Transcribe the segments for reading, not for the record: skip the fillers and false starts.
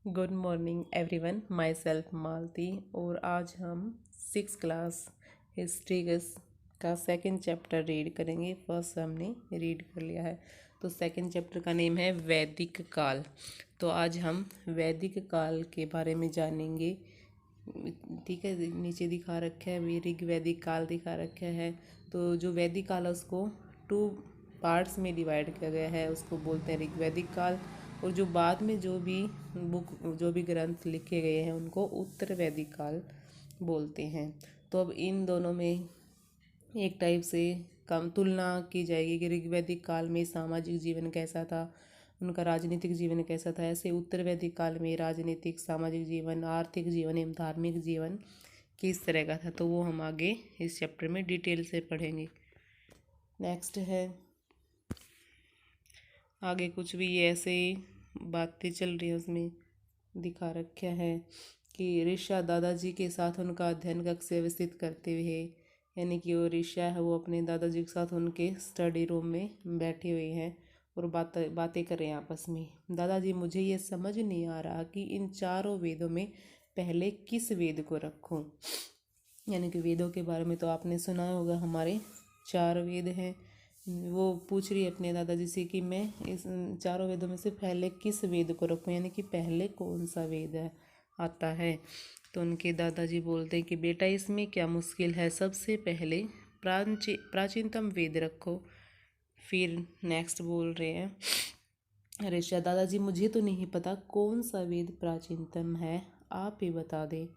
Good morning everyone, myself Malati. और आज हम 6 क्लास हिस्ट्री का सेकंड चैप्टर रीड करेंगे। फर्स्ट हमने रीड कर लिया है, तो सेकंड चैप्टर का नेम है वैदिक काल। तो आज हम वैदिक काल के बारे में जानेंगे। ठीक है, नीचे दिखा रखा है भी ऋग वैदिक काल दिखा रखा है। तो जो वैदिक काल है उसको 2 पार्ट्स में डिवाइड किया गया है, उसको बोलते हैं ऋग वैदिक काल। और जो बाद में जो भी ग्रंथ लिखे गए हैं उनको उत्तर वैदिक काल बोलते हैं। तो अब इन दोनों में एक टाइप से कम तुलना की जाएगी कि ऋग वैदिक काल में सामाजिक जीवन कैसा था, उनका राजनीतिक जीवन कैसा था। ऐसे उत्तर वैदिक काल में राजनीतिक, सामाजिक जीवन, आर्थिक जीवन एवं धार्मिक जीवन किस तरह का था, तो वो हम आगे इस चैप्टर में डिटेल से पढ़ेंगे। नेक्स्ट है आगे कुछ भी ऐसे बातें चल रही है, उसमें दिखा रखा है कि ऋषा दादाजी के साथ उनका अध्ययन कक्ष व्यवस्थित करते हुए, यानी कि वो ऋषा है वो अपने दादाजी के साथ उनके स्टडी रूम में बैठे हुए हैं और बातें कर रहे हैं आपस में। दादाजी, मुझे ये समझ नहीं आ रहा कि इन चारों वेदों में पहले किस वेद को रखूं। यानी कि वेदों के बारे में तो आपने सुना होगा, हमारे 4 वेद हैं। वो पूछ रही है अपने दादाजी से कि मैं इस चारों वेदों में से पहले किस वेद को रखूं, यानी कि पहले कौन सा वेद आता है। तो उनके दादाजी बोलते हैं कि बेटा, इसमें क्या मुश्किल है, सबसे पहले प्राचीनतम वेद रखो। फिर नेक्स्ट बोल रहे हैं ऋषा, दादाजी मुझे तो नहीं पता कौन सा वेद प्राचीनतम है, आप ही बता दें।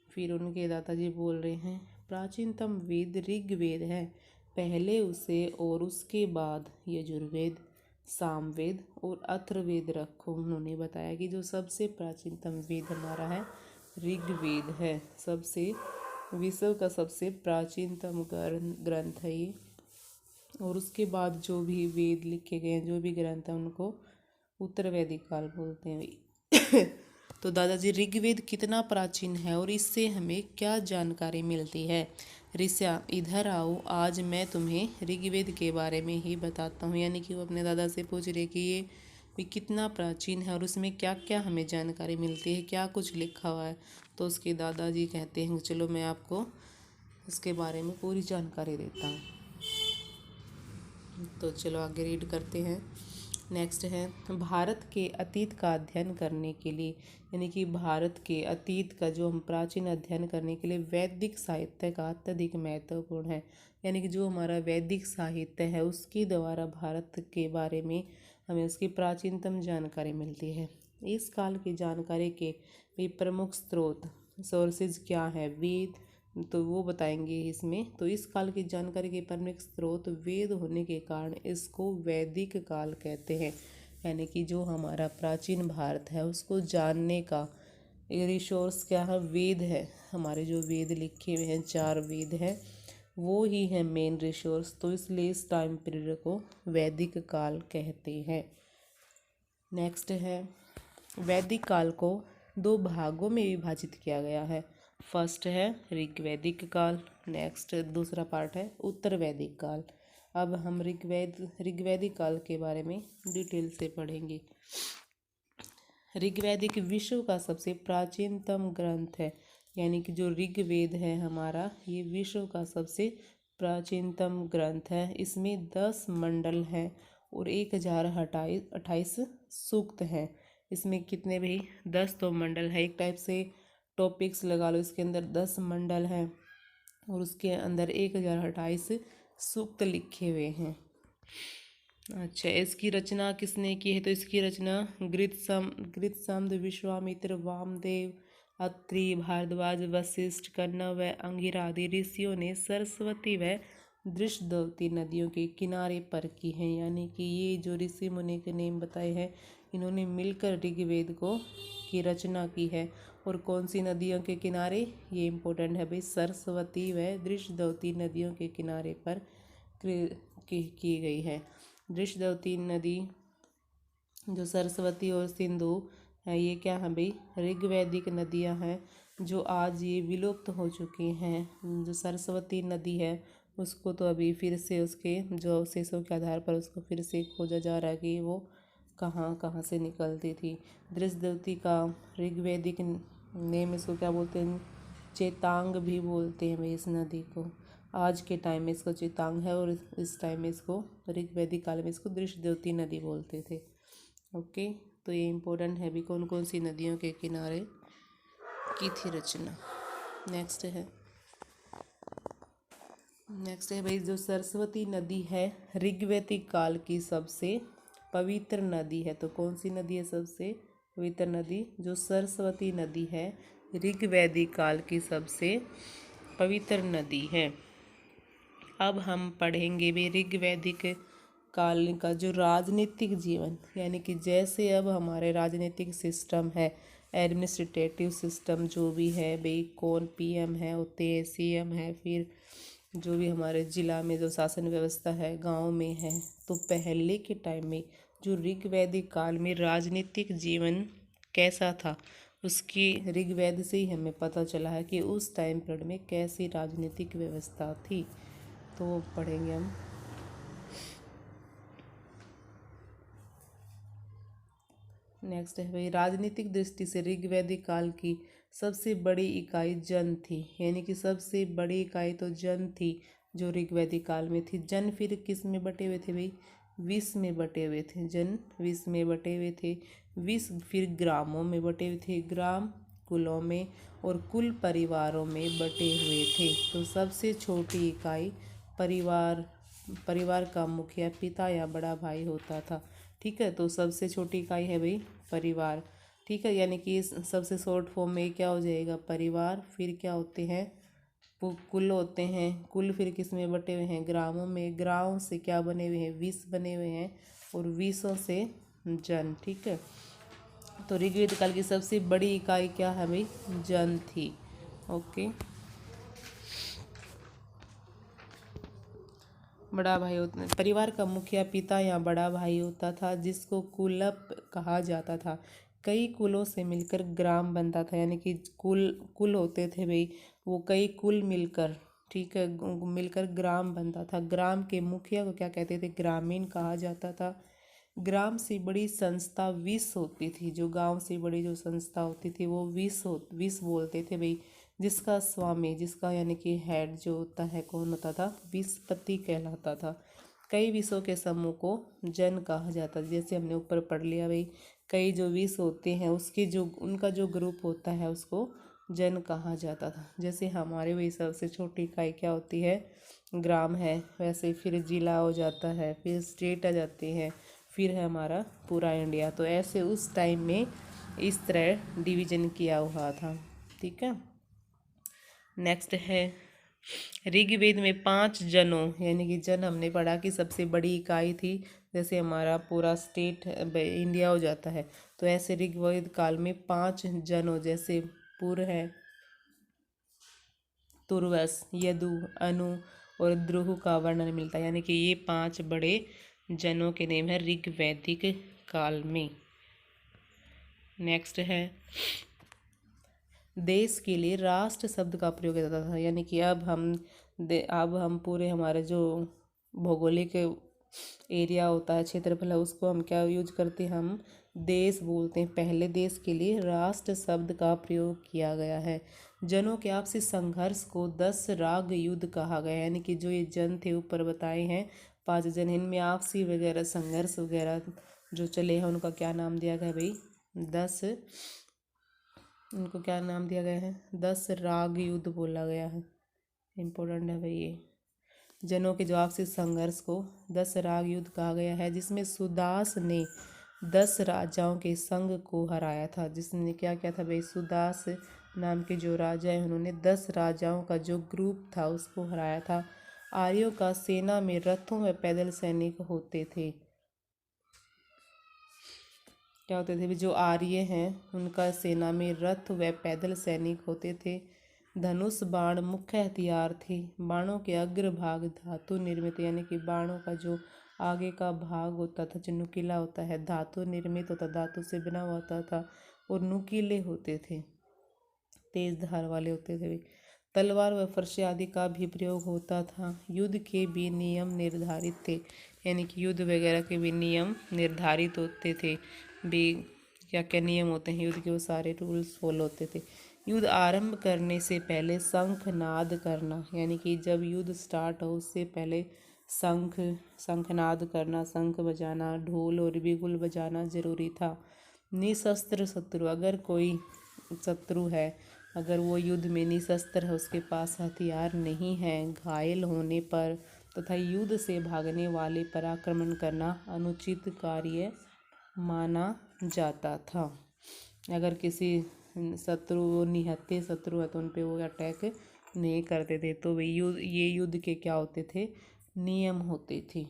फिर उनके दादाजी बोल रहे हैं प्राचीनतम वेद ऋग्वेद है, पहले उसे और उसके बाद यजुर्वेद, सामवेद और अथर्ववेद रखो। उन्होंने बताया कि जो सबसे प्राचीनतम वेद हमारा है ऋग्वेद है, सबसे विश्व का सबसे प्राचीनतम ग्रंथ है ये। और उसके बाद जो भी वेद लिखे गए हैं, जो भी ग्रंथ है, उनको उत्तर वैदिक काल बोलते हैं। तो दादाजी, ऋग्वेद कितना प्राचीन है और इससे हमें क्या जानकारी मिलती है। ऋषा, इधर आओ, आज मैं तुम्हें ऋग्वेद के बारे में ही बताता हूँ। यानी कि वो अपने दादा से पूछ रहे कि ये भी कितना प्राचीन है और उसमें क्या क्या हमें जानकारी मिलती है, क्या कुछ लिखा हुआ है। तो उसके दादाजी कहते हैं चलो मैं आपको इसके बारे में पूरी जानकारी देता हूँ। तो चलो आगे रीड करते हैं। नेक्स्ट है भारत के अतीत का अध्ययन करने के लिए, यानी कि भारत के अतीत का जो हम प्राचीन अध्ययन करने के लिए वैदिक साहित्य का अत्यधिक महत्वपूर्ण है। यानी कि जो हमारा वैदिक साहित्य है उसके द्वारा भारत के बारे में हमें उसकी प्राचीनतम जानकारी मिलती है। इस काल की जानकारी के भी प्रमुख स्रोत सोर्सेज क्या है, वेद, तो वो बताएंगे इसमें। तो इस काल की जानकारी के प्रमुख स्रोत वेद होने के कारण इसको वैदिक काल कहते हैं। यानी कि जो हमारा प्राचीन भारत है उसको जानने का रिसोर्स क्या है, वेद है। हमारे जो वेद लिखे हुए हैं 4 वेद हैं, वो ही है मेन रिसोर्स। तो इसलिए इस टाइम पीरियड को वैदिक काल कहते हैं। नेक्स्ट है वैदिक काल को 2 भागों में विभाजित किया गया है। फर्स्ट है ऋग्वैदिक काल, नेक्स्ट दूसरा पार्ट है उत्तर वैदिक काल। अब हम ऋग्वैदिक काल के बारे में डिटेल से पढ़ेंगे। ऋग्वैदिक विश्व का सबसे प्राचीनतम ग्रंथ है। यानी कि जो ऋग्वेद है हमारा, ये विश्व का सबसे प्राचीनतम ग्रंथ है। इसमें 10 मंडल हैं और 1028 सूक्त हैं। इसमें कितने भी 10 तो मंडल है, एक टाइप से टॉपिक्स लगा लो। इसके अंदर 10 मंडल हैं और उसके अंदर 1028 सूक्त लिखे हुए हैं। अच्छा, इसकी रचना किसने की है, तो इसकी रचना गृतसम विश्वामित्र, वामदेव, अत्रि, भारद्वाज, वशिष्ठ, कण्व व अंगिरा आदि ऋषियों ने सरस्वती व दृशदवती नदियों के किनारे पर की है। यानी कि ये जो ऋषि मुनि के नेम बताए हैं, इन्होंने मिलकर ऋग्वेद को की रचना की है। और कौन सी नदियों के किनारे, ये इम्पोर्टेंट है भाई, सरस्वती व दृशदवती नदियों के किनारे पर की गई है। दृशदवती नदी जो सरस्वती और सिंधु है, ये क्या है भाई, ऋग्वैदिक नदियां हैं जो आज ये विलुप्त हो चुकी हैं। जो सरस्वती नदी है उसको तो अभी फिर से उसके जो अवशेषों के आधार पर उसको फिर से खोजा जा रहा है कि वो कहाँ कहाँ से निकलती थी। दृष्टद्युति का ऋग्वैदिक नेम इसको क्या बोलते हैं, चेतांग भी बोलते हैं भाई इस नदी को। आज के टाइम में इसको चेतांग है और इस टाइम में इसको ऋग्वैदिक काल में इसको दृष्टद्युति नदी बोलते थे। ओके, तो ये इम्पोर्टेंट है भी कौन कौन सी नदियों के किनारे की थी रचना। नेक्स्ट है भाई जो सरस्वती नदी है ऋग्वैदिक काल की सबसे पवित्र नदी है। तो कौन सी नदी है सबसे पवित्र नदी? जो सरस्वती नदी है ऋग्वैदिक काल की सबसे पवित्र नदी है। अब हम पढ़ेंगे भी ऋग्वैदिक काल का जो राजनीतिक जीवन, यानी कि जैसे अब हमारे राजनीतिक सिस्टम है, एडमिनिस्ट्रेटिव सिस्टम जो भी है भाई, कौन पीएम है, होते हैं सीएम है, फिर जो भी हमारे ज़िला में जो शासन व्यवस्था है, गांव में है। तो पहले के टाइम में जो ऋग्वैदिक काल में राजनीतिक जीवन कैसा था, उसकी ऋग्वेद से ही हमें पता चला है कि उस टाइम पीरियड में कैसी राजनीतिक व्यवस्था थी। तो वो पढ़ेंगे हम। नेक्स्ट है भाई राजनीतिक दृष्टि से ऋग्वैदिक काल की सबसे बड़ी इकाई जन थी, यानी कि सबसे बड़ी इकाई तो जन थी जो ऋग्वैदिक काल में थी। जन फिर किस में बटे हुए थे भाई? 20 में बटे हुए थे। जन 20 में बटे हुए थे। 20 फिर ग्रामों में बटे हुए थे, ग्राम कुलों में, और कुल परिवारों में बटे हुए थे। तो सबसे छोटी इकाई परिवार का मुखिया पिता या बड़ा भाई होता था। ठीक है, तो सबसे छोटी इकाई है भाई परिवार। ठीक है, यानी कि सबसे शॉर्ट फॉर्म में क्या हो जाएगा? परिवार। फिर क्या होते हैं? कुल होते हैं। कुल फिर किस में बटे हुए हैं? ग्रामों में। ग्राम से क्या बने हुए हैं? 20 बने हुए हैं, और 20 से जन। ठीक है, तो ऋग्वेद काल की सबसे बड़ी इकाई क्या है भाई? जन थी। ओके, बड़ा भाई होता, परिवार का मुखिया पिता या बड़ा भाई होता था, जिसको कुलप कहा जाता था। कई कुलों से मिलकर ग्राम बनता था, यानी कि कुल होते थे भाई, वो कई कुल मिलकर, ठीक है, मिलकर ग्राम बनता था। ग्राम के मुखिया को क्या कहते थे? ग्रामीण कहा जाता था। ग्राम से बड़ी संस्था 20 होती थी। जो गांव से बड़ी जो संस्था होती थी वो 20 बोलते थे भाई, जिसका स्वामी, जिसका यानी कि हेड जो होता है, कौन होता था? विस्पति कहलाता था। कई विषयों के समूह को जन कहा जाता है। जैसे हमने ऊपर पढ़ लिया भाई, कई जो विष होते हैं उसके जो उनका जो ग्रुप होता है उसको जन कहा जाता था। जैसे हमारे वही सबसे छोटी इकाई क्या होती है? ग्राम है। वैसे फिर जिला हो जाता है, फिर स्टेट आ जाती है, फिर है हमारा पूरा इंडिया। तो ऐसे उस टाइम में इस तरह डिवीजन किया हुआ था। ठीक है, नेक्स्ट है ऋग्वेद में 5 जनों, यानी कि जन हमने पढ़ा कि सबसे बड़ी इकाई थी। जैसे हमारा पूरा स्टेट इंडिया हो जाता है, तो ऐसे ऋग्वेद काल में 5 जनों, जैसे पुर है, तुर्वस, यदु, अनु और द्रुह का वर्णन मिलता है। यानी कि ये 5 बड़े जनों के नेम है ऋग्वैदिक काल में। नेक्स्ट है देश के लिए राष्ट्र शब्द का प्रयोग किया जाता था। यानी कि अब हम पूरे हमारे जो भौगोलिक एरिया होता है, क्षेत्रफल है, उसको हम क्या यूज करते हैं? हम देश बोलते हैं। पहले देश के लिए राष्ट्र शब्द का प्रयोग किया गया है। जनों के आपसी संघर्ष को 10 राग युद्ध कहा गया है। यानी कि जो ये जन थे ऊपर बताए हैं 5 जन, इनमें आपसी वगैरह संघर्ष वगैरह जो चले हैं उनका क्या नाम दिया गया भाई? 10, इनको क्या नाम दिया गया है? 10 राग युद्ध बोला गया है। इम्पोर्टेंट है भाई ये। जनों के जो आपसी संघर्ष को 10 राग युद्ध कहा गया है, जिसमें सुदास ने 10 राजाओं के संघ को हराया था। जिसने क्या किया था भाई? सुदास नाम के जो राजा हैं उन्होंने 10 राजाओं का जो ग्रुप था उसको हराया था। आर्यों का सेना में रथों व पैदल सैनिक होते थे। क्या होते थे? जो आर्य हैं उनका सेना में रथ व पैदल सैनिक होते थे। धनुष बाण मुख्य हथियार थे। बाणों के अग्रभाग धातु निर्मित, यानी कि बाणों का जो आगे का भाग होता था, जो नुकीला होता है, धातु निर्मित होता, धातु से बना हुआ होता था, और नुकीले होते थे, तेज धार वाले होते थे। तलवार व फरसे आदि का भी प्रयोग होता था। युद्ध के भी नियम निर्धारित थे, यानी कि युद्ध वगैरह के भी नियम निर्धारित होते थे। भी क्या क्या नियम होते हैं युद्ध के, वो सारे रूल्स फॉलो होते थे। युद्ध आरंभ करने से पहले शंखनाद करना, यानी कि जब युद्ध स्टार्ट हो उससे पहले शंखनाद करना, शंख बजाना, ढोल और बिगुल बजाना जरूरी था। निशस्त्र शत्रु, अगर कोई शत्रु है, अगर वो युद्ध में निशस्त्र है, उसके पास हथियार नहीं है, घायल होने पर तथा युद्ध से भागने वाले पर आक्रमण करना अनुचित कार्य माना जाता था। अगर किसी शत्रु निहत्थे शत्रु है तो उन पे वो अटैक नहीं करते थे। तो ये युद्ध के क्या होते थे, नियम होते थे।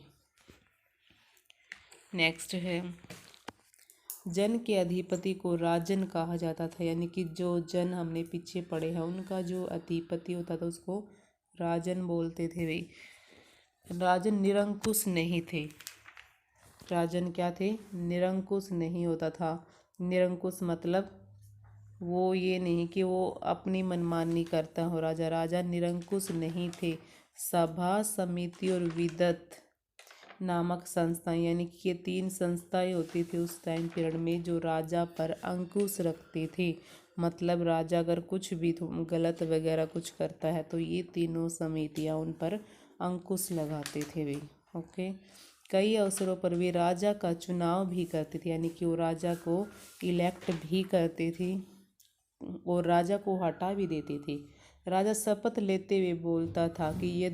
नेक्स्ट है, जन के अधिपति को राजन कहा जाता था, यानी कि जो जन हमने पीछे पढ़े हैं उनका जो अधिपति होता था उसको राजन बोलते थे। वे राजन निरंकुश नहीं थे। राजन क्या थे, निरंकुश नहीं होता था। निरंकुश मतलब वो ये नहीं कि वो अपनी मनमानी करता हो राजा। राजा निरंकुश नहीं थे। सभा, समिति और विदत नामक संस्थाएं, यानी कि ये 3 संस्थाएं होती थी उस टाइम पीरियड में जो राजा पर अंकुश रखती थी। मतलब राजा अगर कुछ भी गलत वगैरह कुछ करता है तो ये तीनों समितियां उन पर अंकुश लगाते थे वे। ओके, कई अवसरों पर वे राजा का चुनाव भी करते थे, यानी कि वो राजा को इलेक्ट भी करते थे और राजा को हटा भी देते थे। राजा शपथ लेते हुए बोलता था कि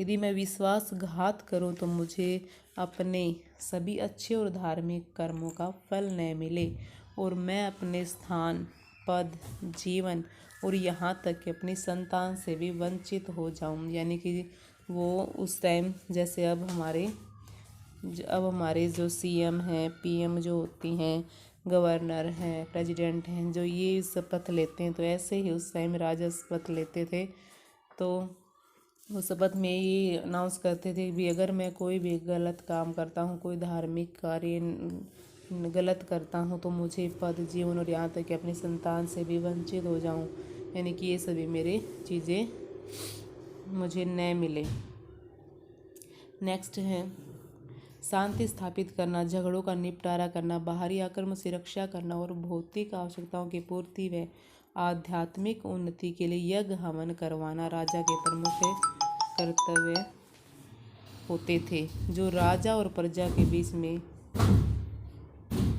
यदि मैं विश्वासघात करूं तो मुझे अपने सभी अच्छे और धार्मिक कर्मों का फल न मिले और मैं अपने स्थान, पद, जीवन और यहाँ तक कि अपनी संतान से भी वंचित हो जाऊं। यानी कि वो उस टाइम जैसे अब हमारे जो सीएम हैं, पीएम जो होती हैं, गवर्नर हैं, प्रेसिडेंट हैं, जो ये शपथ लेते हैं, तो ऐसे ही उस टाइम राजा शपथ लेते थे। तो वो शपथ में ये अनाउंस करते थे कि अगर मैं कोई भी गलत काम करता हूँ, कोई धार्मिक कार्य गलत करता हूँ तो मुझे पद, जीवन और यहाँ तक कि अपनी संतान से भी वंचित हो जाऊँ, यानी कि ये सभी मेरे चीज़ें मुझे न मिले। नेक्स्ट है, शांति स्थापित करना, झगड़ों का निपटारा करना, बाहरी आक्रमण से रक्षा करना और भौतिक आवश्यकताओं की पूर्ति व आध्यात्मिक उन्नति के लिए यज्ञ हवन करवाना राजा के प्रमुख कर्तव्य होते थे, जो राजा और प्रजा के बीच में